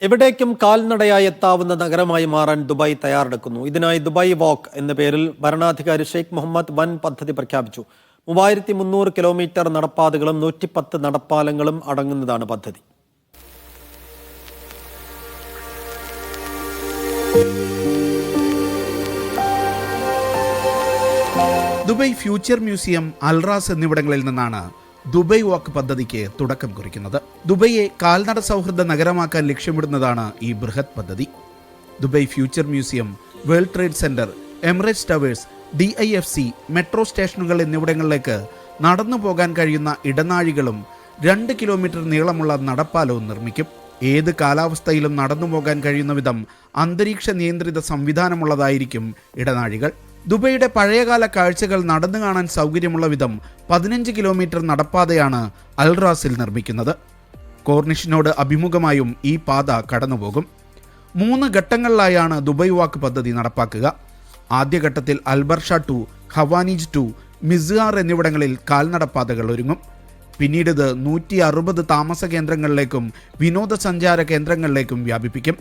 എവിടേക്കും കാൽനടയായി എത്താവുന്ന നഗരമായി മാറാൻ ദുബായ് തയ്യാറെടുക്കുന്നു. ഇതിനായി ദുബായ് വാക്ക് എന്ന പേരിൽ ഭരണാധികാരി ഷെയ്ഖ് മുഹമ്മദ് വൻ പദ്ധതി പ്രഖ്യാപിച്ചു. 3300 കിലോമീറ്റർ നടപ്പാതകളും 110 നടപ്പാലങ്ങളും അടങ്ങുന്നതാണ് പദ്ധതി. ദുബായ് ഫ്യൂച്ചർ മ്യൂസിയം, അൽറാസ് എന്നിവിടങ്ങളിൽ നിന്നാണ് ദുബായ് വാക്ക് പദ്ധതിക്ക് തുടക്കം കുറിക്കുന്നത്. ദുബൈയെ കാൽനട സൗഹൃദ നഗരമാക്കാൻ ലക്ഷ്യമിടുന്നതാണ് ഈ ബൃഹത് പദ്ധതി. Dubai future museum, world trade centre, Emirates towers, DIFC, metro സ്റ്റേഷനുകൾ എന്നിവിടങ്ങളിലേക്ക് നടന്നു പോകാൻ കഴിയുന്ന ഇടനാഴികളും 2 കിലോമീറ്റർ നീളമുള്ള നടപ്പാലവും നിർമ്മിക്കും. ഏത് കാലാവസ്ഥയിലും നടന്നു പോകാൻ കഴിയുന്ന വിധം അന്തരീക്ഷ നിയന്ത്രിത സംവിധാനമുള്ളതായിരിക്കും ഇടനാഴികൾ. ദുബൈയുടെ പഴയകാല കാഴ്ചകൾ നടന്നു കാണാൻ സൗകര്യമുള്ള വിധം 15 കിലോമീറ്റർ നടപ്പാതയാണ് അൽറാസിൽ നിർമ്മിക്കുന്നത്. കോർണിഷിനോട് അഭിമുഖമായും ഈ പാത കടന്നുപോകും. 3 ഘട്ടങ്ങളിലായാണ് ദുബായ് വാക്ക് പദ്ധതി നടപ്പാക്കുക. ആദ്യഘട്ടത്തിൽ അൽബർഷ 2, ഹവാനിജ് 2, മിസ്ഹാർ എന്നിവിടങ്ങളിൽ കാൽനടപ്പാതകൾ ഒരുങ്ങും. പിന്നീട് ഇത് 160 താമസ കേന്ദ്രങ്ങളിലേക്കും വിനോദസഞ്ചാര കേന്ദ്രങ്ങളിലേക്കും വ്യാപിപ്പിക്കും.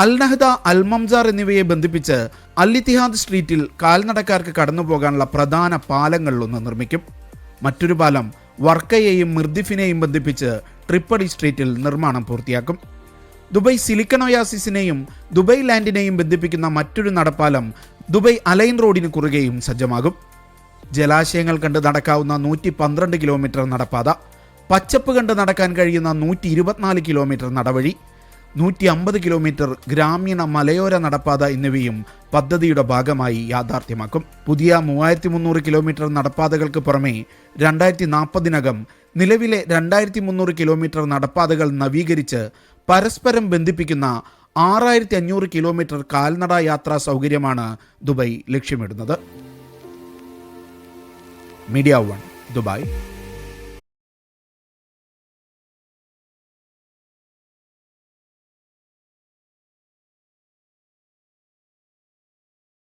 അൽനഹ്ദ, അൽമംസാർ എന്നിവയെ ബന്ധിപ്പിച്ച് അൽ-ഇത്തിഹാദ് സ്ട്രീറ്റിൽ കാൽനടക്കാർക്ക് കടന്നുപോകാനുള്ള പ്രധാന പാലങ്ങളിലൊന്ന് നിർമ്മിക്കും. മറ്റൊരു പാലം വർക്കയെയും മിർദിഫിനെയും ബന്ധിപ്പിച്ച് ട്രിപ്പഡി സ്ട്രീറ്റിൽ നിർമ്മാണം പൂർത്തിയാക്കും. ദുബായ് സിലിക്കൺ ഒയാസിസിനെയും ദുബായ് ലാൻഡിനെയും ബന്ധിപ്പിക്കുന്ന മറ്റൊരു നടപ്പാലം ദുബായ് അലൈൻ റോഡിന് കുറുകെയും സജ്ജമാകും. ജലാശയങ്ങൾ കണ്ട് നടക്കാവുന്ന 112 കിലോമീറ്റർ നടപ്പാത, പച്ചപ്പ് കണ്ട് നടക്കാൻ കഴിയുന്ന 124 കിലോമീറ്റർ നടവഴി, 150 കിലോമീറ്റർ ഗ്രാമീണ മലയോര നടപ്പാത എന്നിവയും പദ്ധതിയുടെ ഭാഗമായി യാഥാർത്ഥ്യമാക്കും. പുതിയ 3300 കിലോമീറ്റർ നടപ്പാതകൾക്ക് പുറമെ 2040-നകം നിലവിലെ 2300 കിലോമീറ്റർ നടപ്പാതകൾ നവീകരിച്ച് പരസ്പരം ബന്ധിപ്പിക്കുന്ന 6500 കിലോമീറ്റർ കാൽനട യാത്രാ സൗകര്യമാണ് ദുബായ് ലക്ഷ്യമിടുന്നത്. Media 1, Dubai.